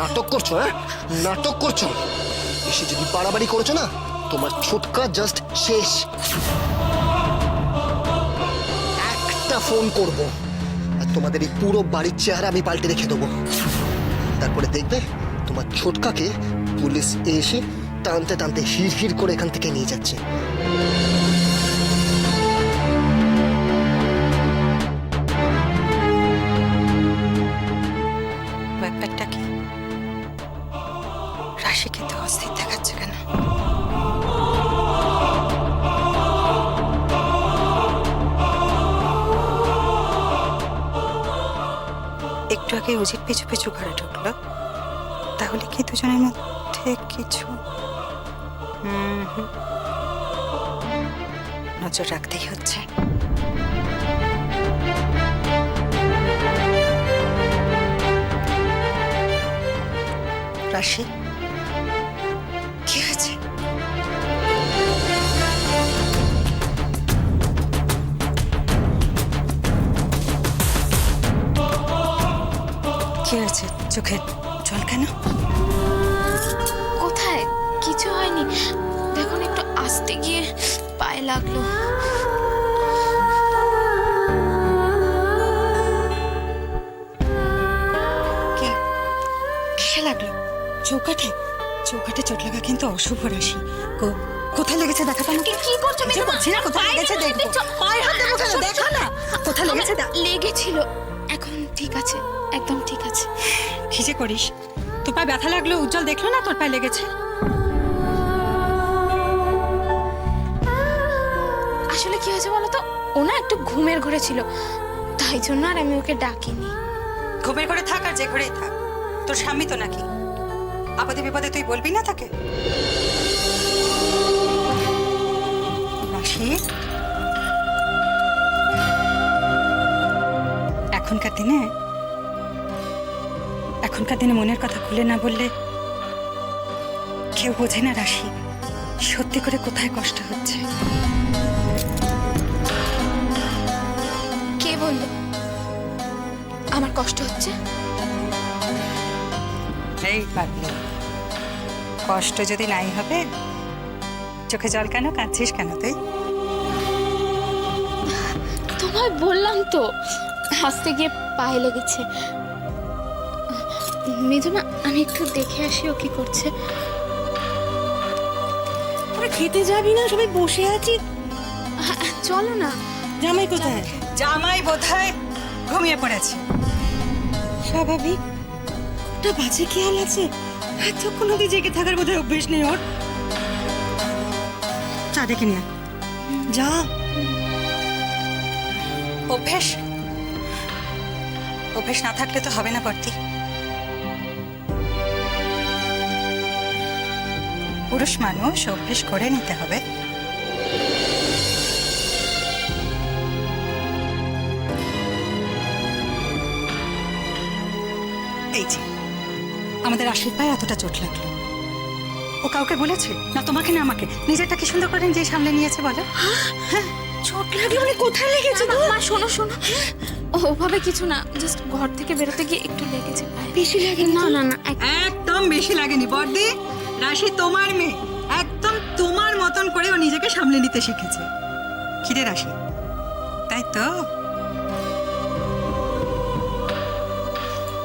নাটক করছো? হ্যাঁ, নাটক করছো। এসে যদি বাড়াবাড়ি করেছো না, তোমার ছোটকা জাস্ট শেষ। একটা ফোন করব আর তোমাদের এই পুরো বাড়ির চেহারা আমি পাল্টে রেখে দেবো। তারপরে দেখবে তোমার ছোটকাকে পুলিশ এসে টানতে টানতে হিড় হিড় করে এখান থেকে নিয়ে যাচ্ছে। ব্যাপারটা কি? রাশি কিন্তু অস্থির দেখাচ্ছে কেন? একটু আগে অজিত পিছু পিছু ঘরে ঢুকলো, তাহলে কি দুজনের মধ্যে কিছু নজর রাখতেই হচ্ছে। রাশি, কি হয়েছে? কি হয়েছে? চোখে জল কেন? কোথায়? কিছু হয়নি, দেখুন একটু আস্তে গিয়ে পায়ে লাগলো। কিসে লাগলো? চৌকাঠে? চৌকাঠে চোট লাগা কিন্তু অশুভ রাশি। কোথায় লেগেছে দেখা তো আমাকে। কি করছো? কিছু করছি না, কোথায় লেগেছে দেখো। পায়ে হাত দেবো কেন? দেখা না কোথায় লেগেছে। লেগেছিল, এখন ঠিক আছে, একদম ঠিক আছে। কি যে করিস? তোর পায়ে ব্যথা লাগলো, উজ্জ্বল দেখলো না তোর পায়ে লেগেছে? আসলে কি হয়েছে বলো তো, ও না একটু ঘুমের ঘরে ছিল, তাই জন্য আর আমি ওকে ডাকিনি। ঘুমের ঘরে থাক আর যে ঘরেই থাক, তোর স্বামী তো নাকি, আপদে বিপদে তুই বলবি না তাকে? রাশি, এখনকার দিনে মনের কথা খুলে না বললে কেউ বোঝে না রাশি সত্যি করে কোথায় কষ্ট হচ্ছে। কে বললো আমার কষ্ট হচ্ছে? এই পাগলি, কষ্ট যদি নাই হবে, চোখে জল কেন, কাঁদছিস কেন তুই? তোমায় বললাম তো, হাসতে গিয়ে পায়ে লেগেছে। মেজমা, আমি একটু দেখে আসি ও কি করছে। তোরা খেতে যাবি না? সবাই বসে আছি। চলো না। জামাই কোথায়? জামাই বোধহয় ঘুমিয়ে পড়েছে। স্বাভাবিক, ওটা বাজে খেয়াল আছে। এতক্ষণ অব্দি জেগে থাকার বোধহয় অভ্যেস নেই ওর। চা ডেকে নিয়ে যা। অভ্যেস না থাকলে তো হবে না বর্তি। পুরুষ মানুষ অভ্যেস করে নিতে হবে। এই যে আমাদের আশির পায়ে এতটা চোট লাগলো, ও কাউকে বলেছে না? তোমাকে না আমাকে? নিজেরটা কি সুন্দর করে যে সামলে নিয়েছে বলো। হ্যাঁ, চোট লাগলো মানে কোথায় লেগেছে? মা শোনো শোনো, ওভাবে কিছু না, জাস্ট ঘর থেকে বেরোতে গিয়ে একটু লেগেছে পায়ে। বেশি লাগে না না না, একদম বেশি লাগেনি বর্দি। রাশি তোমার মেয়ে, একদম তোমার মতন করে ও নিজেকে সামলে নিতে শিখেছে। কিরে রাশি, তাই তো?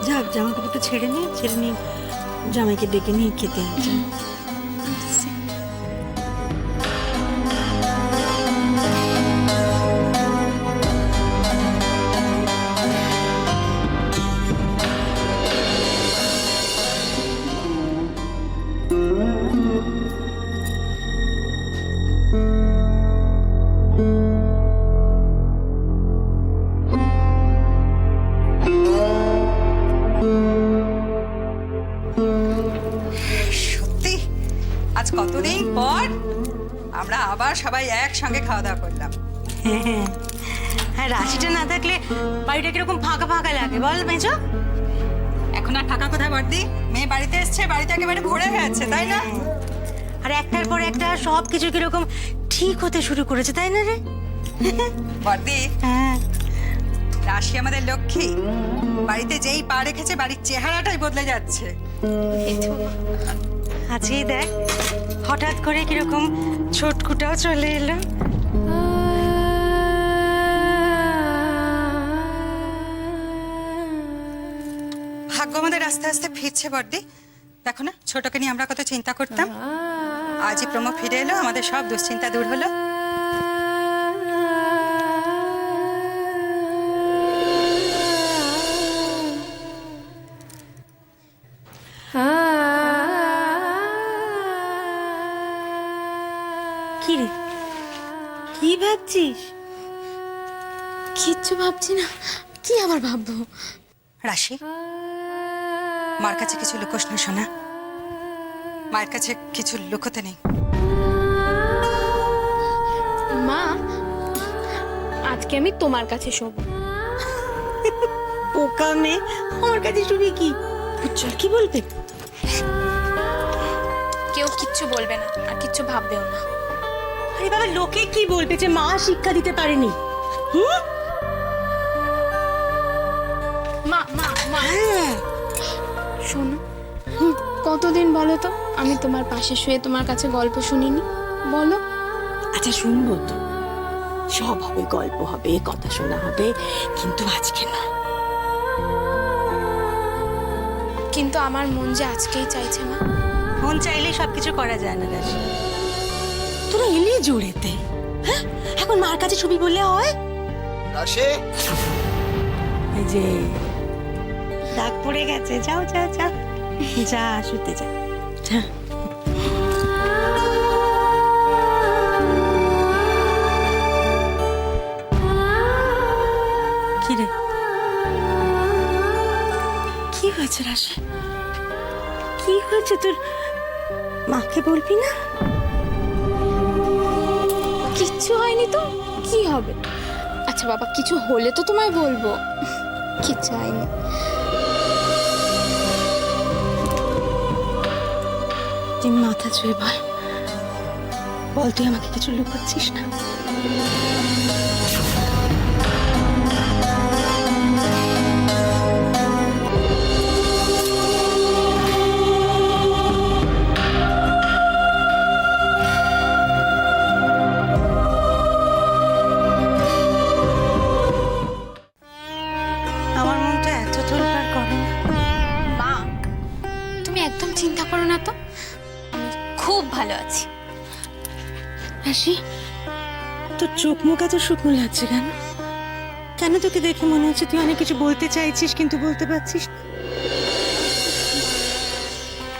যাক, জামা কাপড়টা ছেড়ে নিয়ে জামাইকে ডেকে নিয়ে খেতে আসি। সত্যি আজ কতদিন পর আমরা আবার সবাই একসঙ্গে খাওয়া দাওয়া করলাম। হ্যাঁ, রাশিটা না থাকলে বাড়িটা কিরকম ফাঁকা ফাঁকা লাগে বল মেজো? এখন আর টাকা কোথায় বর্দি? মেয়ে বাড়িতে এসছে, বাড়িতে একেবারে ভরে গেছে, তাই না? আর একটার পর একটা সব কিছু কিরকম ঠিক হতে শুরু করেছে, তাই না রে? বর্দি, হ্যাঁ, রাশি আমাদের লক্ষ্মী, বাড়িতে যেই পা রেখেছে বাড়ির চেহারাটাই বদলে যাচ্ছে। এই তো মা। আজকেই দেখ হঠাৎ করে কিরকম ছোটকুটাও চলে এলো। ভাগ্য আমাদের আস্তে আস্তে ফিরছে বর্দি। দেখো না, ছোটকে নিয়ে আমরা কত চিন্তা করতাম, আজই প্রমো ফিরে এলো, আমাদের সব দুশ্চিন্তা দূর হলো। কি রে, কি ভাবছিস? কিচ্ছু ভাবছি না, কি আবার ভাববো? রাশি, মার কাছে কিছু লুকোস না শোনা, মায়ের কাছে কিছু লুকোতে নেই। মা, আজকে আমি তোমার কাছে শোবো। পোকা মেয়ে, আমার কাছে শুবি কি? উজ্জ্বল কি বলবে? কেউ কিচ্ছু বলবে না আর কিচ্ছু ভাববেও না। আরে বাবা, লোকে কি বলবে যে মা শিক্ষা দিতে পারেনি? হুম? মা মা মা, হ্যাঁ, শোনো, কতদিন বলো তো আমি তোমার পাশে শুয়ে তোমার কাছে গল্প শুনিনি? বলো। আচ্ছা শুনবো তো, সব হবে, গল্প হবে, কথা শোনা হবে, কিন্তু আজকে না। কিন্তু আমার মন যে আজকেই চাইছে মা। মন চাইলে সবকিছু করা যায় না রাশি। তোরা এলি জোরেতে, হ্যাঁ? এখন মার কাছে ছবি বললে হয়? রাশি, এই যে দাগ পড়ে গেছে, যাও যাও যাও, যা শুতে যা, যা। কি রে, কি হয়েছে রাশি? কি হয়েছে তোর? মাকে বলবি না? কিচ্ছু হয়নি তো, কি হবে? আচ্ছা বাবা, কিছু হলে তো তোমায় বলবো। কিচ্ছু হয়নি। তুই মাথা ছুঁয়ে বল, বল তুই আমাকে কিছু লুকাচ্ছিস না? আমার মনটা এত তোলপাড় করে না। মা, তুমি একদম চিন্তা করো না তো, আমি খুব ভালো আছি। রাশি, তোর চোখ মুখ এত শুকনো লাগছে কেন? কেন তোকে দেখে মনে হচ্ছে তুই অনেক কিছু বলতে চাইছিস কিন্তু বলতে পারছিস না?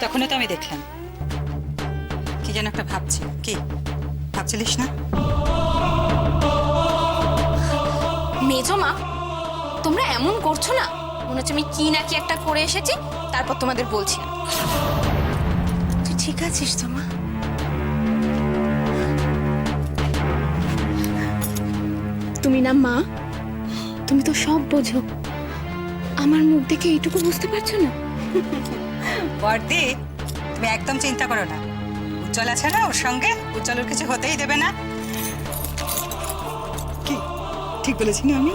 তখনই তো আমি দেখলাম কি যেন একটা ভাবছি। কি ভাবছিলিস না? মেজো মা, তোমরা এমন করছো না, মনে হচ্ছে আমি কি না কি একটা করে এসেছি, তারপর তোমাদের বলছি না। তুই ঠিক আছিস তো মা? তুমি না মা, তুমি তো সব বোঝো, আমার মুখ দেখে এইটুকু বুঝতে পারছো না? বর্দি, তুমি একদম চিন্তা করো না, উজ্জ্বল আছে না ওর সঙ্গে, উজ্জ্বলের কিছু হতেই দেবে না। কি ঠিক বলেছি না আমি?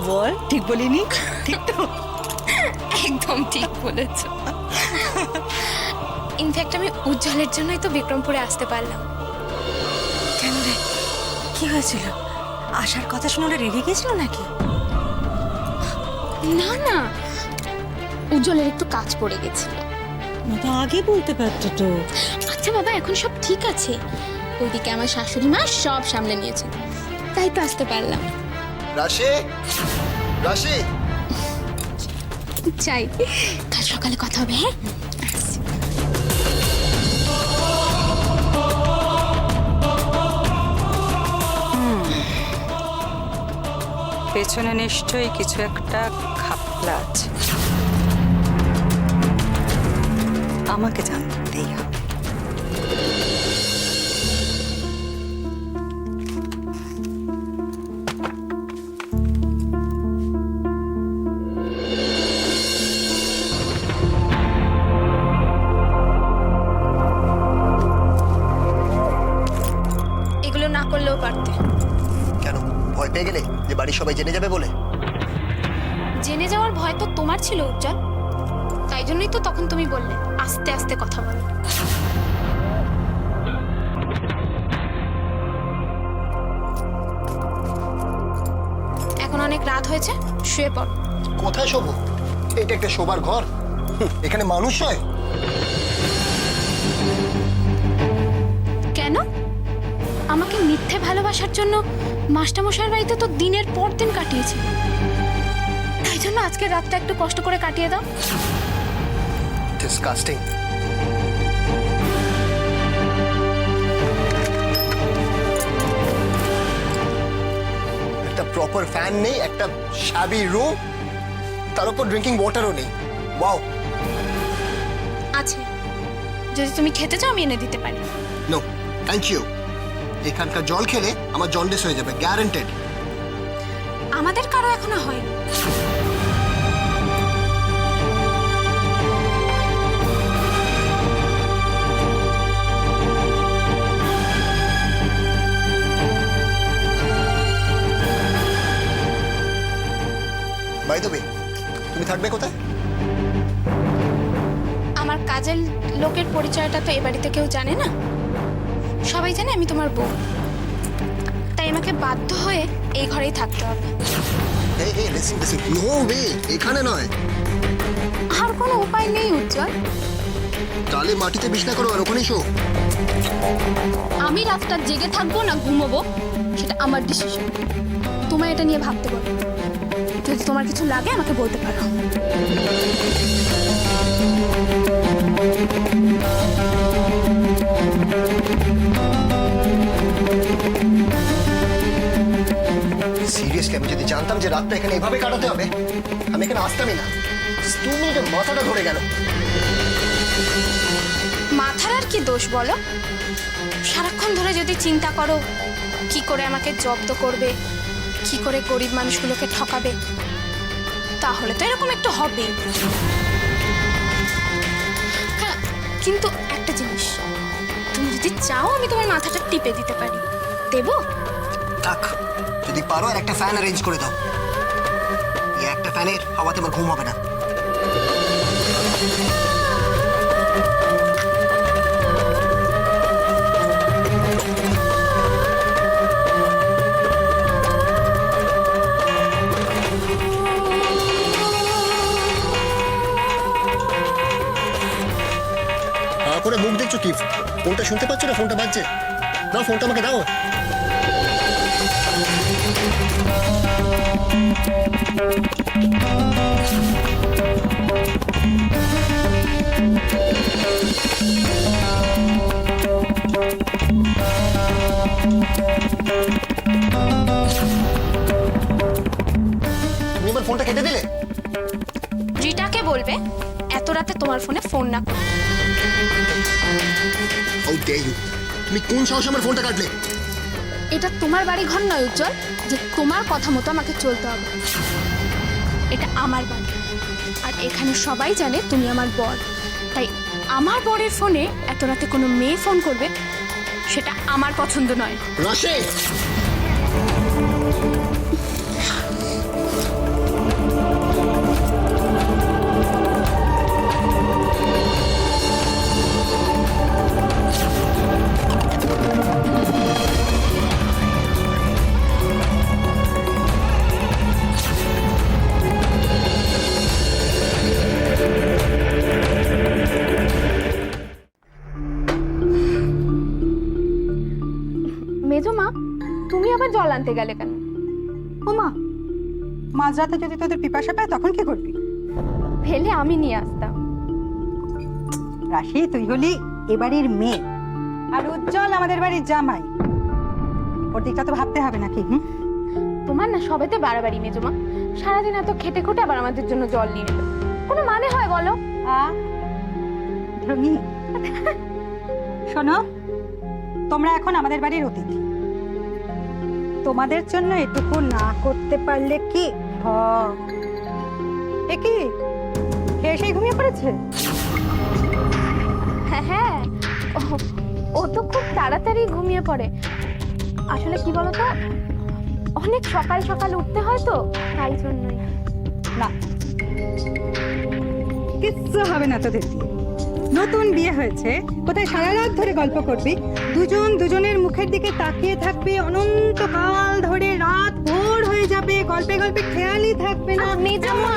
বল, ঠিক বলিনি? ঠিক তো? একদম ঠিক বলেছ। ইনফ্যাক্ট আমি উজ্জ্বলের জন্যই তো বিক্রমপুরে আসতে পারলাম। কেন রে, কি হয়েছিল? আসার কথা শুনে ওরা রেগে গেছিল নাকি? না না, উজ্জ্বলের একটু কাজ পড়ে গেছিল। তো আগে বলতে পারতো তো। আচ্ছা বাবা, এখন সব ঠিক আছে। ওইদিকে আমার শাশুড়ি মা সব সামলে নিয়েছেন, তাই তো আসতে পারলাম। রাশি, রাশি, চাই কাল সকালে কথা হবে। হ্যাঁ, আসছি। পেছনে নিশ্চয়ই কিছু একটা ঘাপলা আছে, আমাকে জানতেই হবে। এগুলো না করলেও পারতে। কেন ভয় পেয়ে গেলে যে বাড়ির সবাই জেনে যাবে বলে? ভয় তো তোমার ছিল উজ্জ্বল, তাই জন্যই তো তখন তুমি বললে আস্তে আস্তে কথা বলো। এখন অনেক রাত হয়েছে, শুয়ে পড়ো। কোথায় শোবো? এটা একটা শোবার ঘর? এখানে মানুষ হয়? কেন? আমাকে মিথ্যে ভালোবাসার জন্য মাস্টারমশাইয়ের বাড়িতে তো দিনের পর দিন কাটিয়েছি, তাই জন্য আজকে রাতটা একটু কষ্ট করে কাটিয়ে দাও। ডিসকাস্টিং। একটা প্রপার ফ্যান নেই, একটা শ্যাবি রুম, তার উপর ড্রিঙ্কিং ওয়াটারও নেই। ওয়াও। আছে, যদি তুমি খেতে চাও আমি এনে দিতে পারি। No thank you. এখানকার জল খেলে আমার জন্ডিস হয়ে যাবে, গ্যারান্টেড। আমাদের কারো এখনো হয়নি। বাই দ্য ওয়ে, তুমি থাকবে কোথায়? আমার কাজের লোকের পরিচয়টা তো এ বাড়িতে কেউ জানে না, সবাই জানে আমি তোমার বউ, তাই আমাকে বাধ্য হয়ে এই ঘরেই থাকতে হবে। এই এই লিসেন লিসেন, নো ওয়ে, এখানে নয়। আর কোনো উপায় নেই উজ্জ্বল। তাহলে মাটিতে বিছনা করো আর ওখানেই শো। আমি রাতটা জেগে থাকবো না ঘুমোবো সেটা আমার ডিসিশন, তোমায় এটা নিয়ে ভাবতে বলো। যদি তোমার কিছু লাগে আমাকে বলতে পারো। সিরিয়াসলি আমি যদি জানতাম যে রাতটা এখানে এভাবে কাটাতে হবে, আমি এখানে আসতামই না। তুমি যে মাথাটা ধরে গেল। মাথার আর কি দোষ বলো? সারাক্ষণ ধরে যদি চিন্তা করো কি করে আমাকে জব্দ করবে, কি করে গরিব মানুষগুলোকে ঠকাবে, তাহলে তো এরকম একটু হবে। হ্যাঁ, কিন্তু একটা জিনিস, তুমি যদি চাও আমি তোমার মাথাটা টিপে দিতে পারি, দেবো? থাক, যদি পারো আর একটা ফ্যান অ্যারেঞ্জ করে দাও। এই একটা ফ্যানের হাওয়াতে আমার ঘুম হবে না। করে মুখ দেখছো কি? ফোনটা শুনতে পাচ্ছ না? ফোনটা বাজছে। দাও ফোনটা আমাকে দাও। তুমি আমার ফোনটা কেটে দিলে। রিটাকে বলবে এত রাতে তোমার ফোনে ফোন না করতে। How dare you? তুমি কোন সাহসে আমার ফোনটা কাটলে? এটা তোমার বাড়ি ঘর নয় উজ্জ্বল যে তোমার কথা মতো আমাকে চলতে হবে। এটা আমার বাড়ি, আর এখানে সবাই জানে তুমি আমার বর, তাই আমার বরের ফোনে এত রাতে কোনো মেয়ে ফোন করবে সেটা আমার পছন্দ নয়। রাশি, মেজো মা, তুমি আবার জল আনতে গেলে কেন? ওমা, মাঝরাতে যদি তোদের পিপাসা পায় তখন কি করবি? ফেলে আমি নিয়ে আসতাম। রাশি, তুই হলি এবাড়ির মেয়ে আর উজ্জ্বল আমাদের বাড়ির জামাই, ওর দিকটা তো ভাবতে হবে নাকি? তোমার না সবেতে বাড়াবাড়ি মেজো মা, সারাদিন এত খেটে খুটে আবার আমাদের জন্য জল নিয়ে এলো, কোনো মানে হয় বলো? ঢঙ্গি, শোনো, তোমরা এখন আমাদের বাড়ির অতিথি, তোমাদের জন্য এটুকু না করতে পারলে কি কি খেয়ে সেই ঘুমিয়ে পড়েছে? হ্যাঁ হ্যাঁ, ও তো খুব তাড়াতাড়ি ঘুমিয়ে পড়ে। আসলে কি বলতো, অনেক সকাল সকাল উঠতে হয় তো, তাই জন্যই। না, কিচ্ছু হবে না তোদের দিয়ে। নতুন বিয়ে হয়েছে, কোথায় সারা রাত ধরে গল্প করবি, দুজন দুজনের মুখের দিকে তাকিয়ে থাকবি অনন্তকাল ধরে, রাত ভোর হয়ে যাবে, গল্পে গল্পে খেয়ালই থাকবে না। মেজমা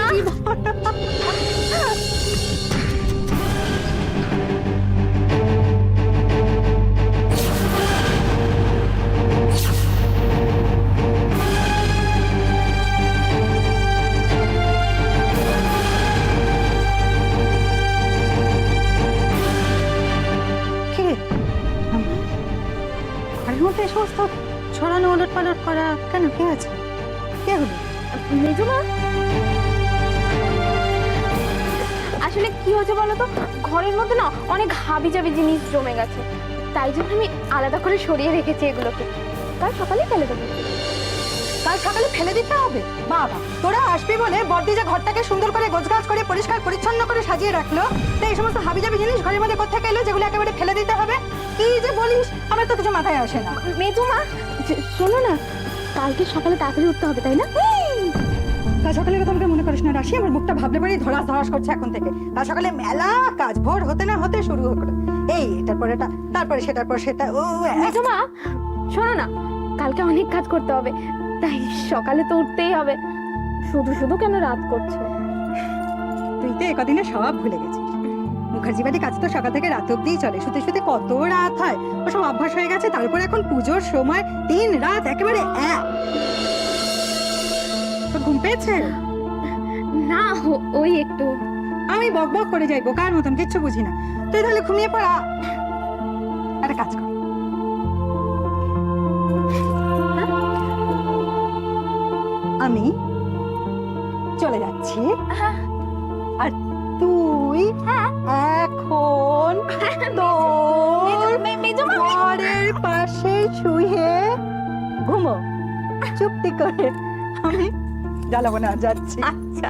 কি রে? ঘরের মধ্যে এই সমস্ত ছড়ানো ওলট পালট করা কেন? কে আছে? কে হলো? মেজমা আসলে কি হয়েছে বলো তো, ঘরের মধ্যে না অনেক হাবিজাবি জিনিস জমে গেছে, তাই জন্য আমি আলাদা করে সরিয়ে রেখেছি এগুলোকে। কাল সকালে ফেলে দেবো। কাল সকালে ফেলে দিতে হবে? বাবা, তোরা আসবি বলে বড়দি যে ঘরটাকে সুন্দর করে গোছগাছ করে পরিষ্কার পরিচ্ছন্ন করে সাজিয়ে রাখলো, তো এই সমস্ত হাবিজাবি জিনিস ঘরের মধ্যে কোথা এলো যেগুলো একেবারে ফেলে দিতে হবে? কি যে বলিস, আমার তো কিছু মাথায় আসে না। মেজমা শোনো না, কালকে সকালে তাড়াতাড়ি উঠতে হবে, তাই না? কাল সকালের কথা আমাকে মনে করিস না রাশি, আমার মুখটা ভাবলে পরেই ধরাস ধরাস করছে এখন থেকে। কাল সকালে মেলা কাজ, ভোর হতে না হতে শুরু হলো, এই এটার পর এটা, তারপরে সেটার পর সেটা। ও মেজমা শোনো না, কালকে অনেক কাজ করতে হবে, তাই সকালে তো উঠতেই হবে। শুধু শুধু কেন রাত করছো? তুই তো একদিনে সব ভুলে গেছিস। মুখার্জি বাড়ি কাজ তো সকাল থেকে রাত অব্দিই চলে, শুতে শুতে কত রাত হয়, ওসব অভ্যাস হয়ে গেছে। তারপর এখন পুজোর সময় 3 রাত একেবারে এক। তোর ঘুম পেয়েছে? না ওই একটু। আমি বক বক করে যাই, বোকার মতন, কিচ্ছু বুঝি না। তুই তাহলে ঘুমিয়ে পড়া, একটা কাজ কর, আমি চলে যাচ্ছি, আর তুই এখন তোর ঘরের পাশে শুয়ে ঘুমো চুপটি করে, আমি জ্বালাবো না, যাচ্ছি। আচ্ছা।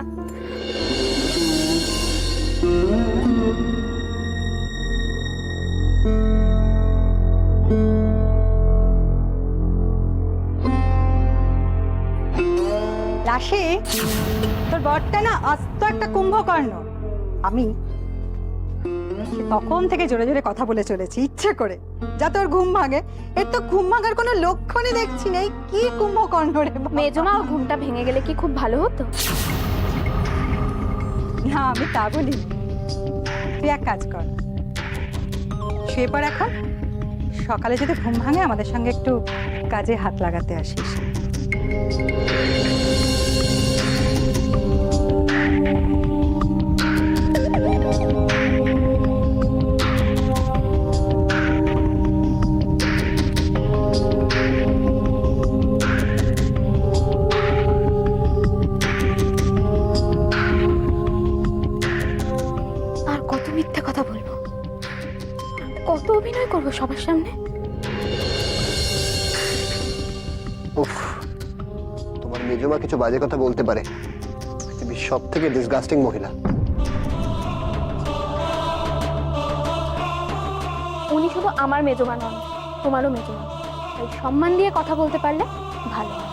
রাশি, তোর বরটা না আস্ত একটা কুম্ভকর্ণ। আমি তখন থেকে জোরে জোরে কথা বলে চলেছি ইচ্ছে করে, যাতে ওর ঘুম ভাঙে। এর তো ঘুম ভাঙার কোনো লক্ষণই দেখছি না। এই কি কুম্ভকর্ণ রে বাবা। মেজমা ওর ঘুমটা ভেঙে গেলে কি খুব ভালো হতো? না, আমি তা বলি। তুই এক কাজ কর, শুয়ে পড় এখন, সকালে যদি ঘুম ভাঙে আমাদের সঙ্গে একটু কাজে হাত লাগাতে আসিস। আর কত মিথ্যা কথা বলবো, কত অভিনয় করবো সবার সামনে? উফ, তোমার মেজমা কিছু বাজে কথা বলতে পারে, পৃথিবীর সব থেকে ডিসগাস্টিং মহিলা। উনি শুধু আমার মেজমা নন, তোমারও মেজমা, তাই সম্মান দিয়ে কথা বলতে পারলে ভালো হয়।